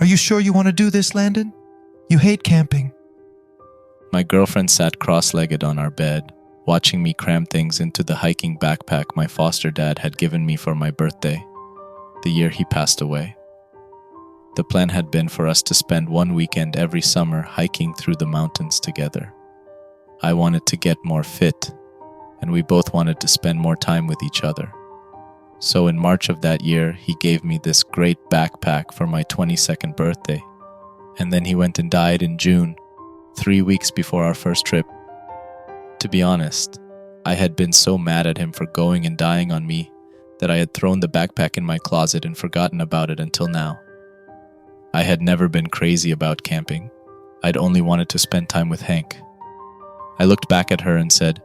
Are you sure you want to do this, Landon? You hate camping. My girlfriend sat cross-legged on our bed, watching me cram things into the hiking backpack my foster dad had given me for my birthday, the year he passed away. The plan had been for us to spend one weekend every summer hiking through the mountains together. I wanted to get more fit, and we both wanted to spend more time with each other. So in March of that year, he gave me this great backpack for my 22nd birthday. And then he went and died in June, 3 weeks before our first trip. To be honest, I had been so mad at him for going and dying on me that I had thrown the backpack in my closet and forgotten about it until now. I had never been crazy about camping. I'd only wanted to spend time with Hank. I looked back at her and said,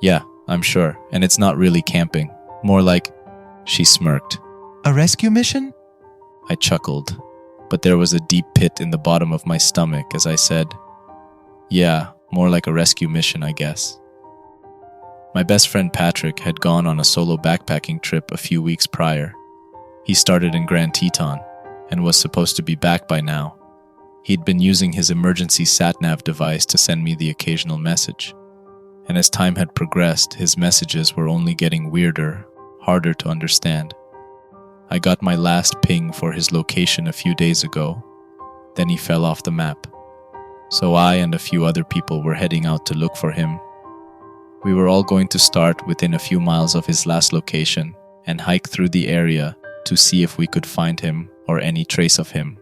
"Yeah, I'm sure, and it's not really camping. More like..." She smirked. A rescue mission? I chuckled, but there was a deep pit in the bottom of my stomach as I said, "Yeah, more like a rescue mission, I guess." My best friend Patrick had gone on a solo backpacking trip a few weeks prior. He started in Grand Teton and was supposed to be back by now. He'd been using his emergency sat-nav device to send me the occasional message. And as time had progressed, his messages were only getting weirder, harder to understand. I got my last ping for his location a few days ago. Then he fell off the map. So I and a few other people were heading out to look for him. We were all going to start within a few miles of his last location and hike through the area to see if we could find him or any trace of him.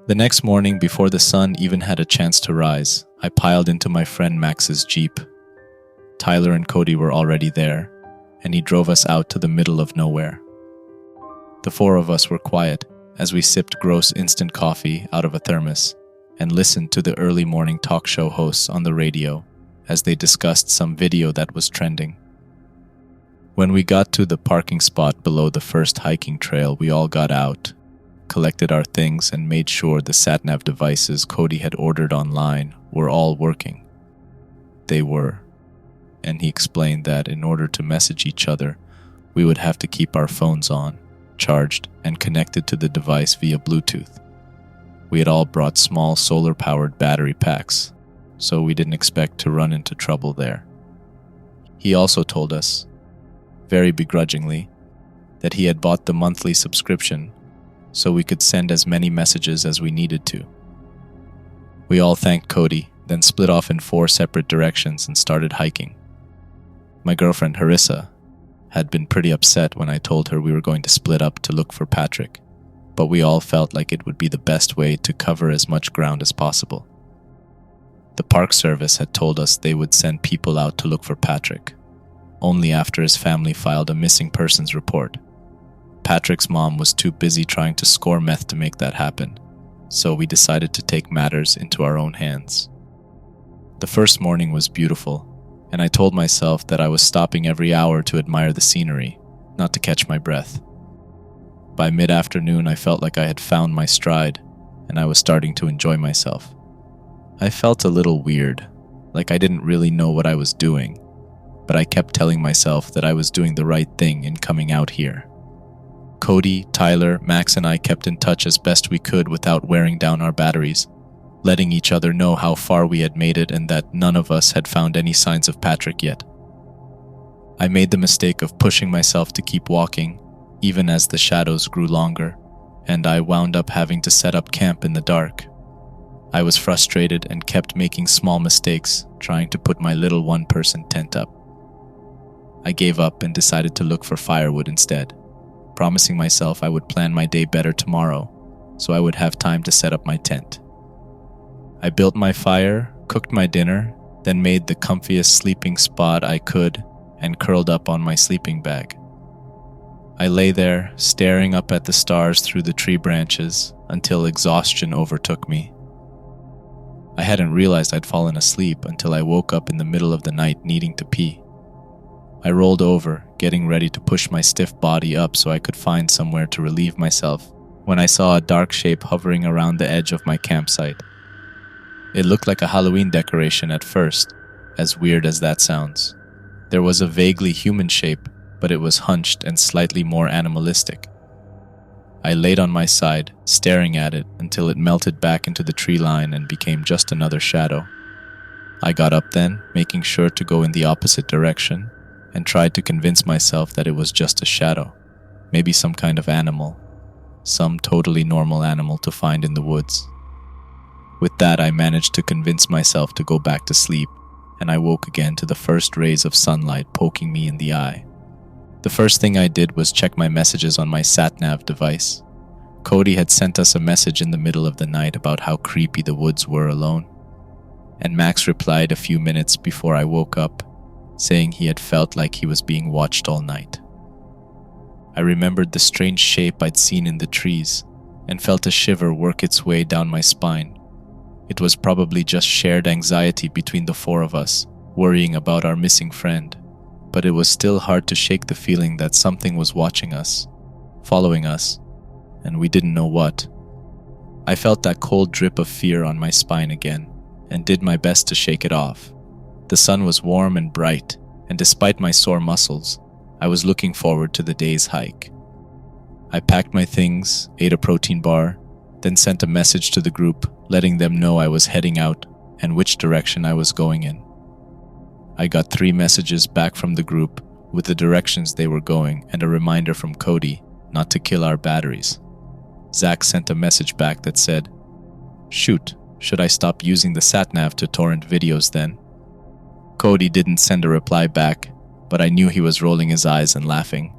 The next morning, before the sun even had a chance to rise, I piled into my friend Max's Jeep. Tyler and Cody were already there, and he drove us out to the middle of nowhere. The four of us were quiet as we sipped gross instant coffee out of a thermos and listened to the early morning talk show hosts on the radio as they discussed some video that was trending. When we got to the parking spot below the first hiking trail, we all got out, collected our things, and made sure the sat-nav devices Cody had ordered online were all working. They were, and he explained that in order to message each other, we would have to keep our phones on, charged, and connected to the device via Bluetooth. We had all brought small solar-powered battery packs, so we didn't expect to run into trouble there. He also told us, very begrudgingly, that he had bought the monthly subscription so we could send as many messages as we needed to. We all thanked Cody, then split off in 4 separate directions and started hiking. My girlfriend Harissa had been pretty upset when I told her we were going to split up to look for Patrick, but we all felt like it would be the best way to cover as much ground as possible. The Park Service had told us they would send people out to look for Patrick, only after his family filed a missing persons report. Patrick's mom was too busy trying to score meth to make that happen, so we decided to take matters into our own hands. The first morning was beautiful, and I told myself that I was stopping every hour to admire the scenery, not to catch my breath. By mid-afternoon, I felt like I had found my stride, and I was starting to enjoy myself. I felt a little weird, like I didn't really know what I was doing, but I kept telling myself that I was doing the right thing in coming out here. Cody, Tyler, Max, and I kept in touch as best we could without wearing down our batteries, letting each other know how far we had made it and that none of us had found any signs of Patrick yet. I made the mistake of pushing myself to keep walking, even as the shadows grew longer, and I wound up having to set up camp in the dark. I was frustrated and kept making small mistakes, trying to put my little one-person tent up. I gave up and decided to look for firewood instead, promising myself I would plan my day better tomorrow, so I would have time to set up my tent. I built my fire, cooked my dinner, then made the comfiest sleeping spot I could and curled up on my sleeping bag. I lay there, staring up at the stars through the tree branches until exhaustion overtook me. I hadn't realized I'd fallen asleep until I woke up in the middle of the night needing to pee. I rolled over, getting ready to push my stiff body up so I could find somewhere to relieve myself, when I saw a dark shape hovering around the edge of my campsite. It looked like a Halloween decoration at first, as weird as that sounds. There was a vaguely human shape, but it was hunched and slightly more animalistic. I laid on my side, staring at it until it melted back into the tree line and became just another shadow. I got up then, making sure to go in the opposite direction, and tried to convince myself that it was just a shadow, maybe some kind of animal, some totally normal animal to find in the woods. With that, I managed to convince myself to go back to sleep, and I woke again to the first rays of sunlight poking me in the eye. The first thing I did was check my messages on my sat-nav device. Cody had sent us a message in the middle of the night about how creepy the woods were alone. And Max replied a few minutes before I woke up, saying he had felt like he was being watched all night. I remembered the strange shape I'd seen in the trees and felt a shiver work its way down my spine. It was probably just shared anxiety between the four of us, worrying about our missing friend. But it was still hard to shake the feeling that something was watching us, following us, and we didn't know what. I felt that cold drip of fear on my spine again, and did my best to shake it off. The sun was warm and bright, and despite my sore muscles, I was looking forward to the day's hike. I packed my things, ate a protein bar, then sent a message to the group, letting them know I was heading out and which direction I was going in. I got 3 messages back from the group with the directions they were going and a reminder from Cody not to kill our batteries. Zach sent a message back that said, "Shoot, should I stop using the sat-nav to torrent videos then?" Cody didn't send a reply back, but I knew he was rolling his eyes and laughing.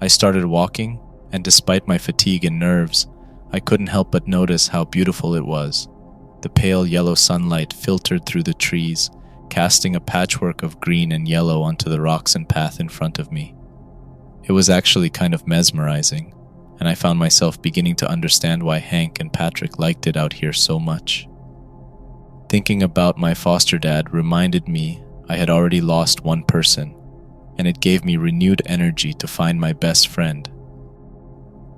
I started walking, and despite my fatigue and nerves, I couldn't help but notice how beautiful it was. The pale yellow sunlight filtered through the trees, casting a patchwork of green and yellow onto the rocks and path in front of me. It was actually kind of mesmerizing, and I found myself beginning to understand why Hank and Patrick liked it out here so much. Thinking about my foster dad reminded me I had already lost one person, and it gave me renewed energy to find my best friend.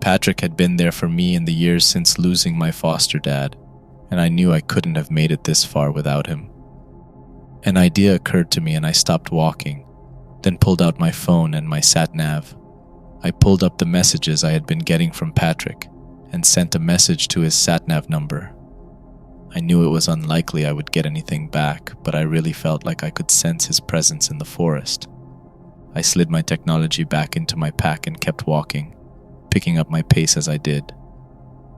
Patrick had been there for me in the years since losing my foster dad, and I knew I couldn't have made it this far without him. An idea occurred to me and I stopped walking, then pulled out my phone and my sat-nav. I pulled up the messages I had been getting from Patrick and sent a message to his sat-nav number. I knew it was unlikely I would get anything back, but I really felt like I could sense his presence in the forest. I slid my technology back into my pack and kept walking, picking up my pace as I did.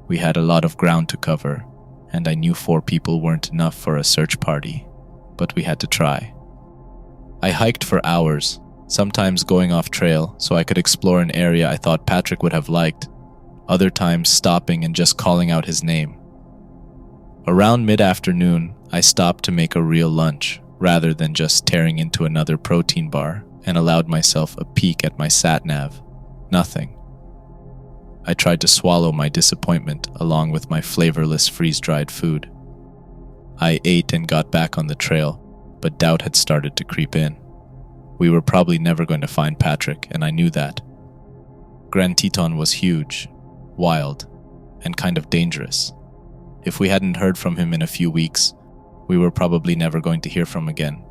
We had a lot of ground to cover, and I knew 4 people weren't enough for a search party, but we had to try. I hiked for hours, sometimes going off trail so I could explore an area I thought Patrick would have liked, other times stopping and just calling out his name. Around mid-afternoon, I stopped to make a real lunch, rather than just tearing into another protein bar, and allowed myself a peek at my sat-nav. Nothing. I tried to swallow my disappointment along with my flavorless freeze-dried food. I ate and got back on the trail, but doubt had started to creep in. We were probably never going to find Patrick, and I knew that. Grand Teton was huge, wild, and kind of dangerous. If we hadn't heard from him in a few weeks, we were probably never going to hear from again.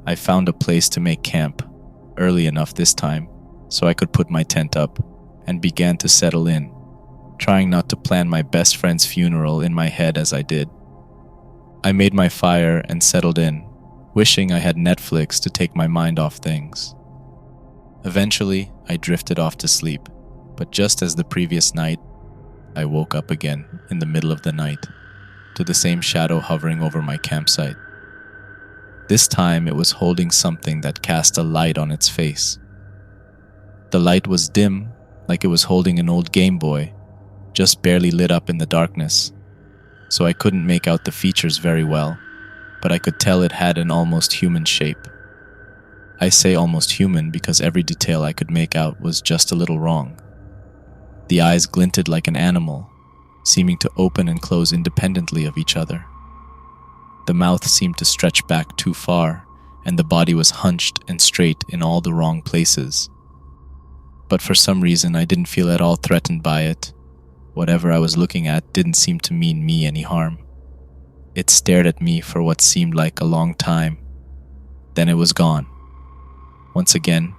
I found a place to make camp, early enough this time, so I could put my tent up, and began to settle in, trying not to plan my best friend's funeral in my head as I did. I made my fire and settled in, wishing I had Netflix to take my mind off things. Eventually, I drifted off to sleep, but just as the previous night, I woke up again in the middle of the night, to the same shadow hovering over my campsite. This time it was holding something that cast a light on its face. The light was dim, like it was holding an old Game Boy, just barely lit up in the darkness, so I couldn't make out the features very well, but I could tell it had an almost human shape. I say almost human because every detail I could make out was just a little wrong. The eyes glinted like an animal, seeming to open and close independently of each other. The mouth seemed to stretch back too far, and the body was hunched and straight in all the wrong places. But for some reason, I didn't feel at all threatened by it. Whatever I was looking at didn't seem to mean me any harm. It stared at me for what seemed like a long time. Then it was gone. Once again,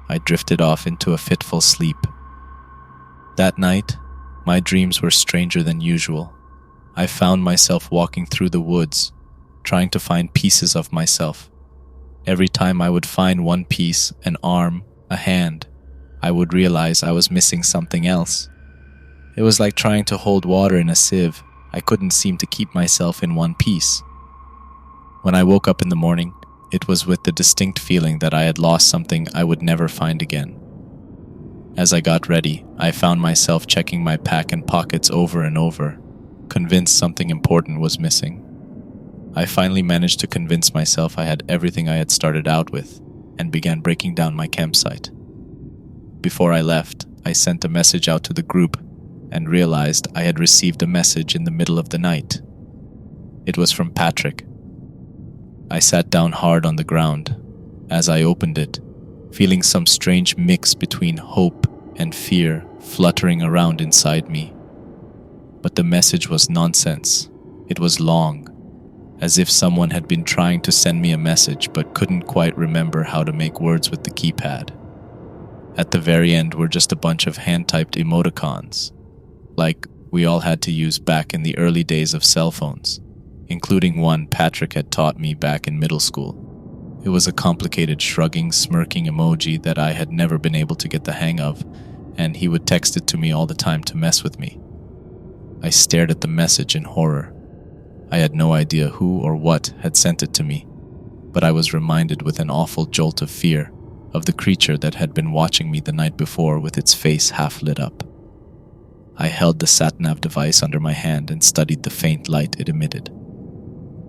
I drifted off into a fitful sleep. That night, my dreams were stranger than usual. I found myself walking through the woods, trying to find pieces of myself. Every time I would find one piece, an arm, a hand, I would realize I was missing something else. It was like trying to hold water in a sieve. I couldn't seem to keep myself in one piece. When I woke up in the morning, it was with the distinct feeling that I had lost something I would never find again. As I got ready, I found myself checking my pack and pockets over and over, convinced something important was missing. I finally managed to convince myself I had everything I had started out with, and began breaking down my campsite. Before I left, I sent a message out to the group, and realized I had received a message in the middle of the night. It was from Patrick. I sat down hard on the ground. As I opened it, feeling some strange mix between hope and fear fluttering around inside me. But the message was nonsense. It was long, as if someone had been trying to send me a message but couldn't quite remember how to make words with the keypad. At the very end were just a bunch of hand-typed emoticons, like we all had to use back in the early days of cell phones, including one Patrick had taught me back in middle school. It was a complicated shrugging, smirking emoji that I had never been able to get the hang of, and he would text it to me all the time to mess with me. I stared at the message in horror. I had no idea who or what had sent it to me, but I was reminded with an awful jolt of fear of the creature that had been watching me the night before with its face half lit up. I held the sat-nav device under my hand and studied the faint light it emitted.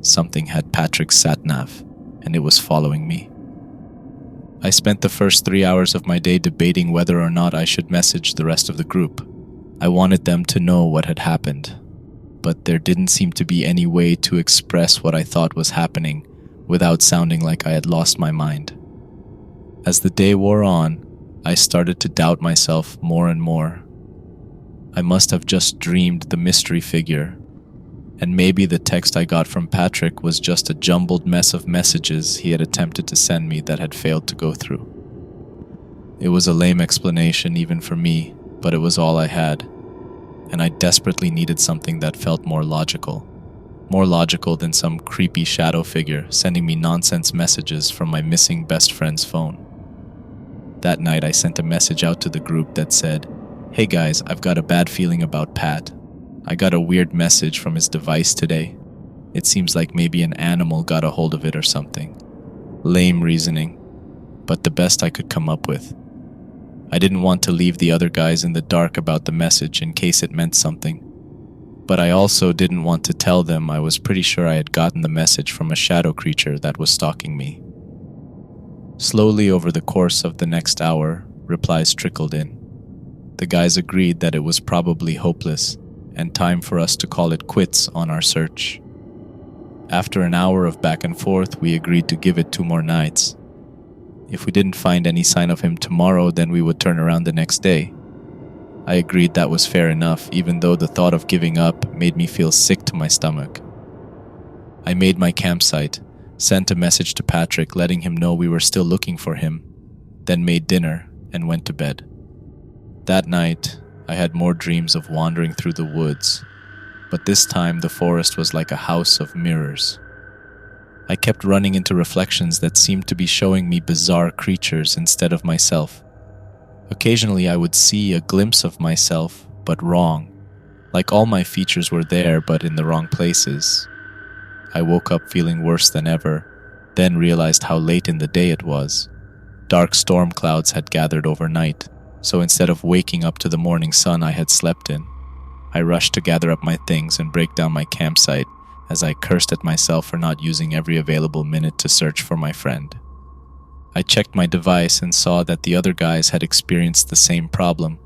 Something had Patrick's sat-nav, and it was following me. I spent the first 3 hours of my day debating whether or not I should message the rest of the group. I wanted them to know what had happened, but there didn't seem to be any way to express what I thought was happening without sounding like I had lost my mind. As the day wore on, I started to doubt myself more and more. I must have just dreamed the mystery figure, and maybe the text I got from Patrick was just a jumbled mess of messages he had attempted to send me that had failed to go through. It was a lame explanation even for me, but it was all I had, and I desperately needed something that felt more logical than some creepy shadow figure sending me nonsense messages from my missing best friend's phone. That night I sent a message out to the group that said, "Hey guys, I've got a bad feeling about Pat. I got a weird message from his device today. It seems like maybe an animal got a hold of it or something." Lame reasoning, but the best I could come up with. I didn't want to leave the other guys in the dark about the message in case it meant something. But I also didn't want to tell them I was pretty sure I had gotten the message from a shadow creature that was stalking me. Slowly over the course of the next hour, replies trickled in. The guys agreed that it was probably hopeless, and time for us to call it quits on our search. After an hour of back and forth, we agreed to give it 2 more nights. If we didn't find any sign of him tomorrow, then we would turn around the next day. I agreed that was fair enough, even though the thought of giving up made me feel sick to my stomach. I made my campsite, sent a message to Patrick letting him know we were still looking for him, then made dinner and went to bed. That night, I had more dreams of wandering through the woods, but this time the forest was like a house of mirrors. I kept running into reflections that seemed to be showing me bizarre creatures instead of myself. Occasionally I would see a glimpse of myself, but wrong, like all my features were there but in the wrong places. I woke up feeling worse than ever, then realized how late in the day it was. Dark storm clouds had gathered overnight, so instead of waking up to the morning sun I had slept in, I rushed to gather up my things and break down my campsite as I cursed at myself for not using every available minute to search for my friend. I checked my device and saw that the other guys had experienced the same problem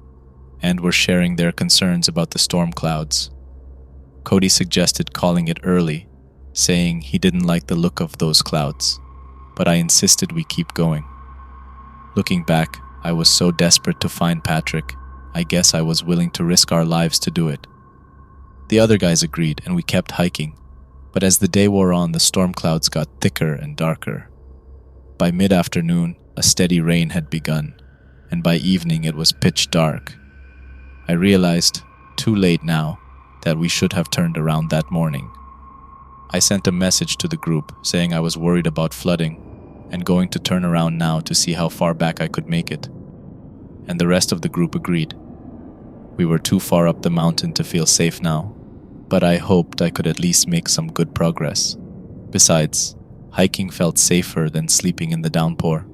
and were sharing their concerns about the storm clouds. Cody suggested calling it early, saying he didn't like the look of those clouds, but I insisted we keep going. Looking back, I was so desperate to find Patrick, I guess I was willing to risk our lives to do it. The other guys agreed and we kept hiking, but as the day wore on, the storm clouds got thicker and darker. By mid-afternoon, a steady rain had begun, and by evening it was pitch dark. I realized, too late now, that we should have turned around that morning. I sent a message to the group saying I was worried about flooding and going to turn around now to see how far back I could make it. And the rest of the group agreed. We were too far up the mountain to feel safe now, but I hoped I could at least make some good progress. Besides, hiking felt safer than sleeping in the downpour.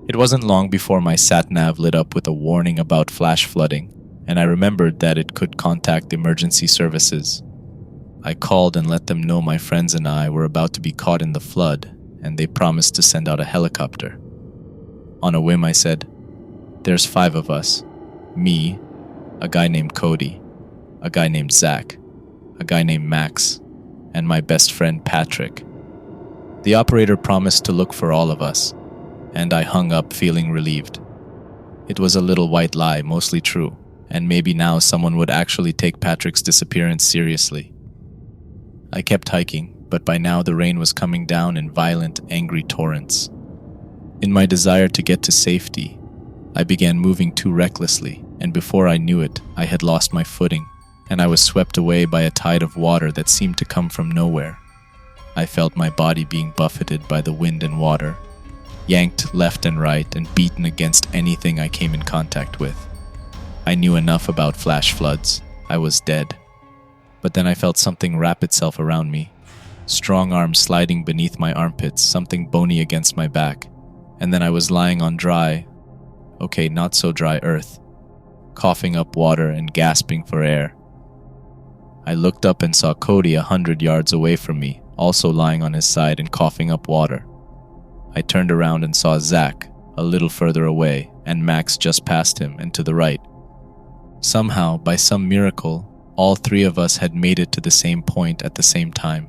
It wasn't long before my sat-nav lit up with a warning about flash flooding, and I remembered that it could contact emergency services. I called and let them know my friends and I were about to be caught in the flood, and they promised to send out a helicopter. On a whim, I said, "There's 5 of us. Me, a guy named Cody, a guy named Zach, a guy named Max, and my best friend Patrick." The operator promised to look for all of us, and I hung up feeling relieved. It was a little white lie, mostly true, and maybe now someone would actually take Patrick's disappearance seriously. I kept hiking, but by now the rain was coming down in violent, angry torrents. In my desire to get to safety, I began moving too recklessly, and before I knew it, I had lost my footing, and I was swept away by a tide of water that seemed to come from nowhere. I felt my body being buffeted by the wind and water, yanked left and right and beaten against anything I came in contact with. I knew enough about flash floods. I was dead. But then I felt something wrap itself around me, strong arms sliding beneath my armpits, something bony against my back, and then I was lying on dry, okay, not so dry earth, coughing up water and gasping for air. I looked up and saw Cody 100 yards away from me, also lying on his side and coughing up water. I turned around and saw Zach a little further away and Max just past him and to the right. Somehow, by some miracle, all 3 of us had made it to the same point at the same time.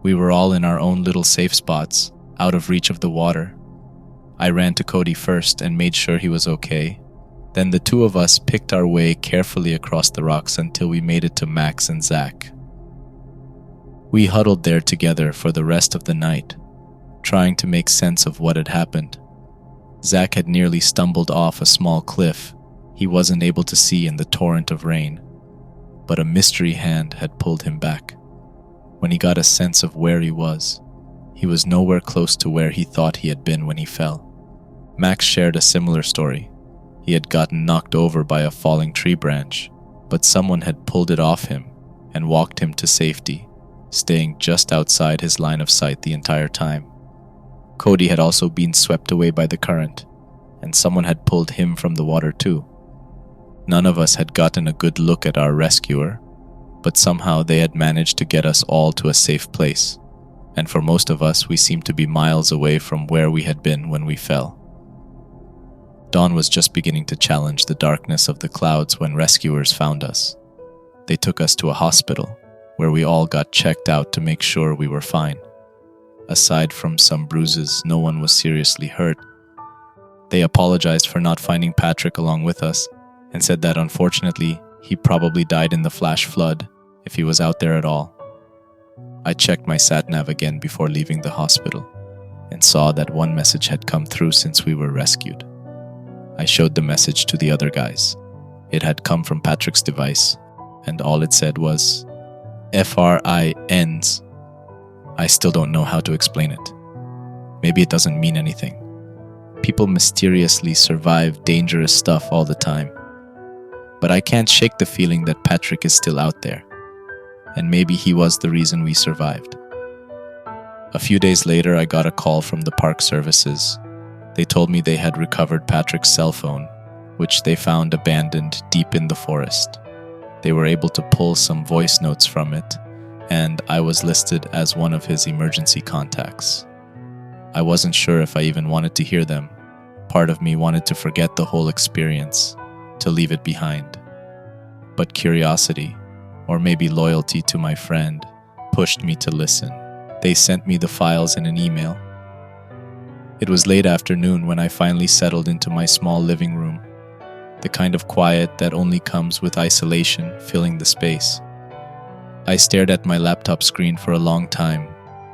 We were all in our own little safe spots, out of reach of the water. I ran to Cody first and made sure he was okay. Then the 2 of us picked our way carefully across the rocks until we made it to Max and Zach. We huddled there together for the rest of the night, trying to make sense of what had happened. Zach had nearly stumbled off a small cliff he wasn't able to see in the torrent of rain, but a mystery hand had pulled him back. When he got a sense of where he was nowhere close to where he thought he had been when he fell. Max shared a similar story. He had gotten knocked over by a falling tree branch, but someone had pulled it off him and walked him to safety, staying just outside his line of sight the entire time. Cody had also been swept away by the current, and someone had pulled him from the water too. None of us had gotten a good look at our rescuer, but somehow they had managed to get us all to a safe place, and for most of us we seemed to be miles away from where we had been when we fell. Dawn was just beginning to challenge the darkness of the clouds when rescuers found us. They took us to a hospital, where we all got checked out to make sure we were fine. Aside from some bruises, no one was seriously hurt. They apologized for not finding Patrick along with us, and said that unfortunately, he probably died in the flash flood if he was out there at all. I checked my sat-nav again before leaving the hospital, and saw that one message had come through since we were rescued. I showed the message to the other guys. It had come from Patrick's device, and all it said was, FRINs. I still don't know how to explain it. Maybe it doesn't mean anything. People mysteriously survive dangerous stuff all the time. But I can't shake the feeling that Patrick is still out there, and maybe he was the reason we survived. A few days later, I got a call from the park services. They told me they had recovered Patrick's cell phone, which they found abandoned deep in the forest. They were able to pull some voice notes from it, and I was listed as one of his emergency contacts. I wasn't sure if I even wanted to hear them. Part of me wanted to forget the whole experience, to leave it behind. But curiosity, or maybe loyalty to my friend, pushed me to listen. They sent me the files in an email. It was late afternoon when I finally settled into my small living room, the kind of quiet that only comes with isolation filling the space. I stared at my laptop screen for a long time,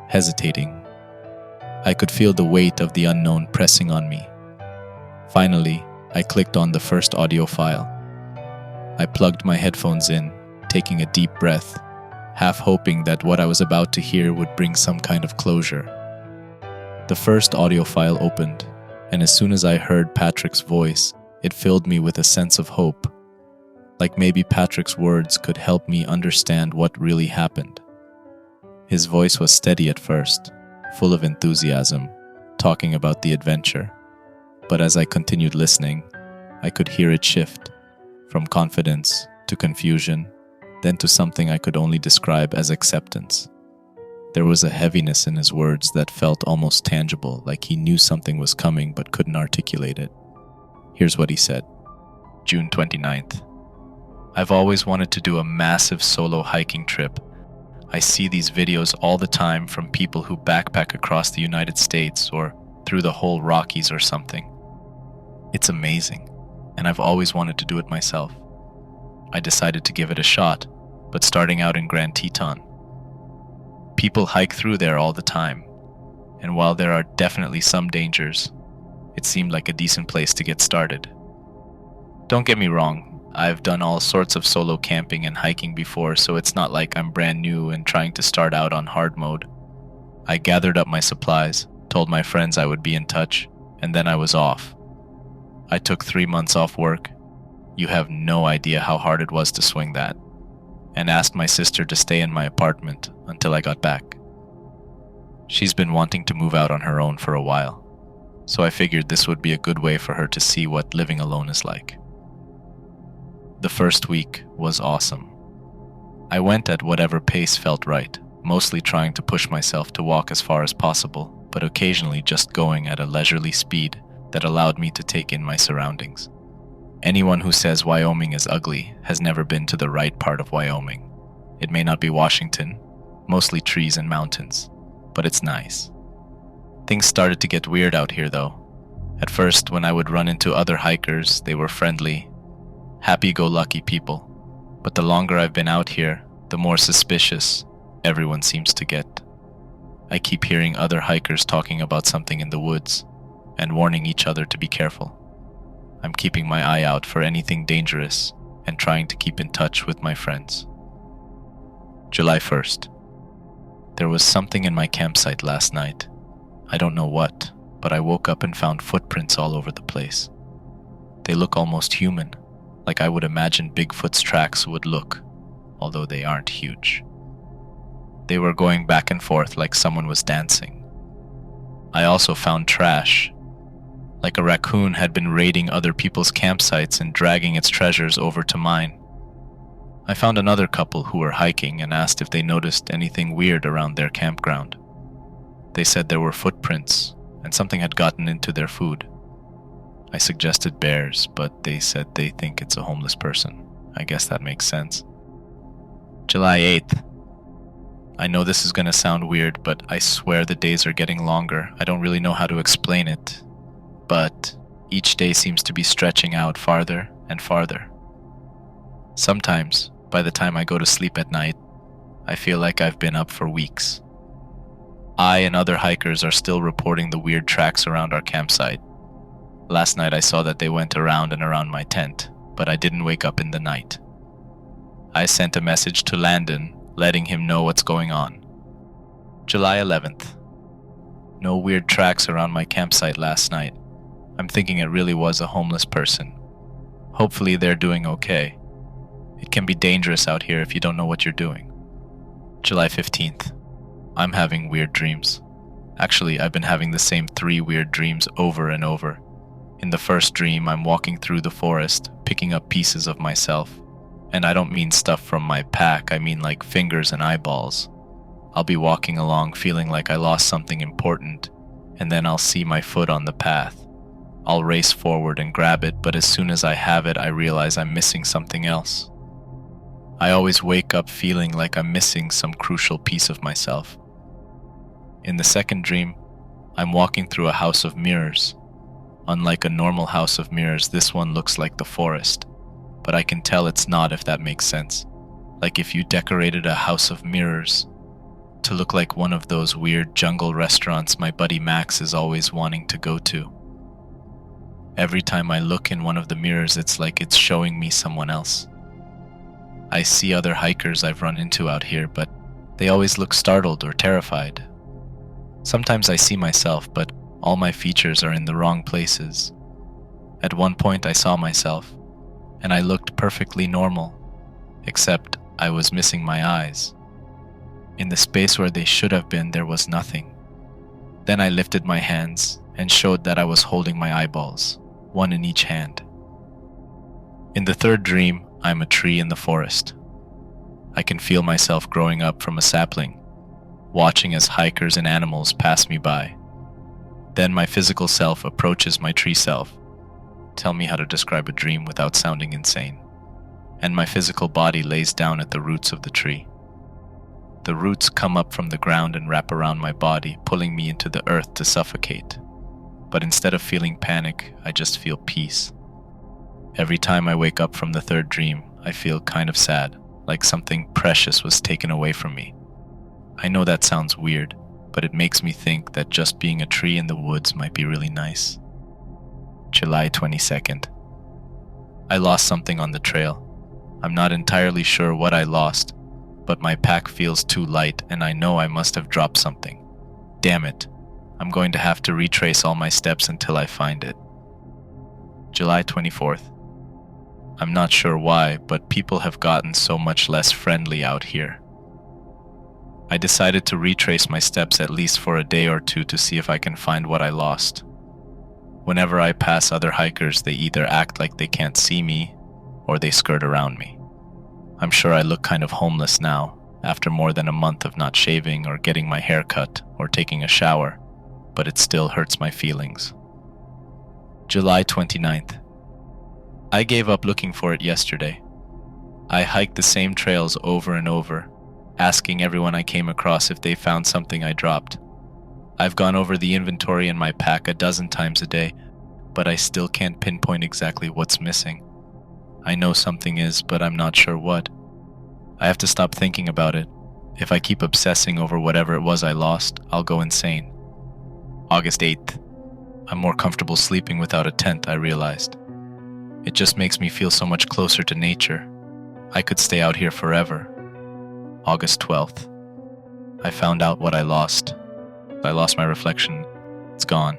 hesitating. I could feel the weight of the unknown pressing on me. Finally, I clicked on the first audio file. I plugged my headphones in, taking a deep breath, half hoping that what I was about to hear would bring some kind of closure. The first audio file opened, and as soon as I heard Patrick's voice, it filled me with a sense of hope, like maybe Patrick's words could help me understand what really happened. His voice was steady at first, full of enthusiasm, talking about the adventure. But as I continued listening, I could hear it shift, from confidence to confusion, then to something I could only describe as acceptance. There was a heaviness in his words that felt almost tangible, like he knew something was coming but couldn't articulate it. Here's what he said. June 29th. I've always wanted to do a massive solo hiking trip. I see these videos all the time from people who backpack across the United States or through the whole Rockies or something. It's amazing, and I've always wanted to do it myself. I decided to give it a shot, but starting out in Grand Teton. People hike through there all the time, and while there are definitely some dangers, it seemed like a decent place to get started. Don't get me wrong, I've done all sorts of solo camping and hiking before, so it's not like I'm brand new and trying to start out on hard mode. I gathered up my supplies, told my friends I would be in touch, and then I was off. I took 3 months off work. You have no idea how hard it was to swing that. And asked my sister to stay in my apartment until I got back. She's been wanting to move out on her own for a while, so I figured this would be a good way for her to see what living alone is like. The first week was awesome. I went at whatever pace felt right, mostly trying to push myself to walk as far as possible, but occasionally just going at a leisurely speed that allowed me to take in my surroundings. Anyone who says Wyoming is ugly has never been to the right part of Wyoming. It may not be Washington, mostly trees and mountains, but it's nice. Things started to get weird out here though. At first, when I would run into other hikers, they were friendly, happy-go-lucky people. But the longer I've been out here, the more suspicious everyone seems to get. I keep hearing other hikers talking about something in the woods and warning each other to be careful. I'm keeping my eye out for anything dangerous and trying to keep in touch with my friends. July 1st. There was something in my campsite last night. I don't know what, but I woke up and found footprints all over the place. They look almost human, like I would imagine Bigfoot's tracks would look, although they aren't huge. They were going back and forth like someone was dancing. I also found trash, like a raccoon had been raiding other people's campsites and dragging its treasures over to mine. I found another couple who were hiking and asked if they noticed anything weird around their campground. They said there were footprints and something had gotten into their food. I suggested bears, but they said they think it's a homeless person. I guess that makes sense. July 8th. I know this is going to sound weird, but I swear the days are getting longer. I don't really know how to explain it, but each day seems to be stretching out farther and farther. Sometimes, by the time I go to sleep at night, I feel like I've been up for weeks. I and other hikers are still reporting the weird tracks around our campsite. Last night I saw that they went around and around my tent, but I didn't wake up in the night. I sent a message to Landon, letting him know what's going on. July 11th. No weird tracks around my campsite last night. I'm thinking it really was a homeless person. Hopefully they're doing okay. It can be dangerous out here if you don't know what you're doing. July 15th. I'm having weird dreams. Actually, I've been having the same 3 weird dreams over and over. In the first dream, I'm walking through the forest, picking up pieces of myself. And I don't mean stuff from my pack, I mean like fingers and eyeballs. I'll be walking along feeling like I lost something important, and then I'll see my foot on the path. I'll race forward and grab it, but as soon as I have it, I realize I'm missing something else. I always wake up feeling like I'm missing some crucial piece of myself. In the second dream, I'm walking through a house of mirrors. Unlike a normal house of mirrors, this one looks like the forest, but I can tell it's not, if that makes sense. Like if you decorated a house of mirrors to look like one of those weird jungle restaurants my buddy Max is always wanting to go to. Every time I look in one of the mirrors, it's like it's showing me someone else. I see other hikers I've run into out here, but they always look startled or terrified. Sometimes I see myself, but all my features are in the wrong places. At one point I saw myself, and I looked perfectly normal, except I was missing my eyes. In the space where they should have been, there was nothing. Then I lifted my hands and showed that I was holding my eyeballs, one in each hand. In the third dream, I'm a tree in the forest. I can feel myself growing up from a sapling, watching as hikers and animals pass me by. Then my physical self approaches my tree self. Tell me how to describe a dream without sounding insane. And my physical body lays down at the roots of the tree. The roots come up from the ground and wrap around my body, pulling me into the earth to suffocate. But instead of feeling panic, I just feel peace. Every time I wake up from the third dream, I feel kind of sad, like something precious was taken away from me. I know that sounds weird, but it makes me think that just being a tree in the woods might be really nice. July 22nd. I lost something on the trail. I'm not entirely sure what I lost, but my pack feels too light and I know I must have dropped something. Damn it. I'm going to have to retrace all my steps until I find it. July 24th. I'm not sure why, but people have gotten so much less friendly out here. I decided to retrace my steps at least for a day or two to see if I can find what I lost. Whenever I pass other hikers, they either act like they can't see me or they skirt around me. I'm sure I look kind of homeless now, after more than a month of not shaving or getting my hair cut or taking a shower, but it still hurts my feelings. July 29th. I gave up looking for it yesterday. I hiked the same trails over and over, asking everyone I came across if they found something I dropped. I've gone over the inventory in my pack a dozen times a day, but I still can't pinpoint exactly what's missing. I know something is, but I'm not sure what. I have to stop thinking about it. If I keep obsessing over whatever it was I lost, I'll go insane. August 8th. I'm more comfortable sleeping without a tent, I realized. It just makes me feel so much closer to nature. I could stay out here forever. August 12th. I found out what I lost. I lost my reflection. It's gone.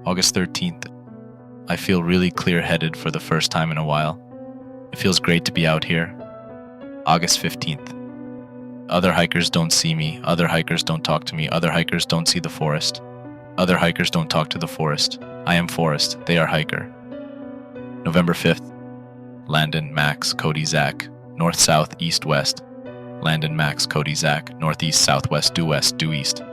August 13th. I feel really clear-headed for the first time in a while. It feels great to be out here. August 15th. Other hikers don't see me. Other hikers don't talk to me. Other hikers don't see the forest. Other hikers don't talk to the forest. I am forest. They are hiker. November 5th. Landon, Max, Cody, Zach. North, south, east, west. Landon, Max, Cody, Zach. Northeast, southwest, due west, due east.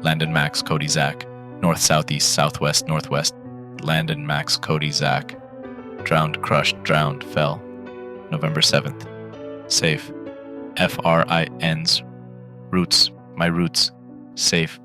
Landon, Max, Cody, Zach. North, southeast, southwest, northwest. Landon, Max, Cody, Zach. Drowned, crushed, drowned, fell. November 7th. Safe. FRINs. Roots. My roots. Safe.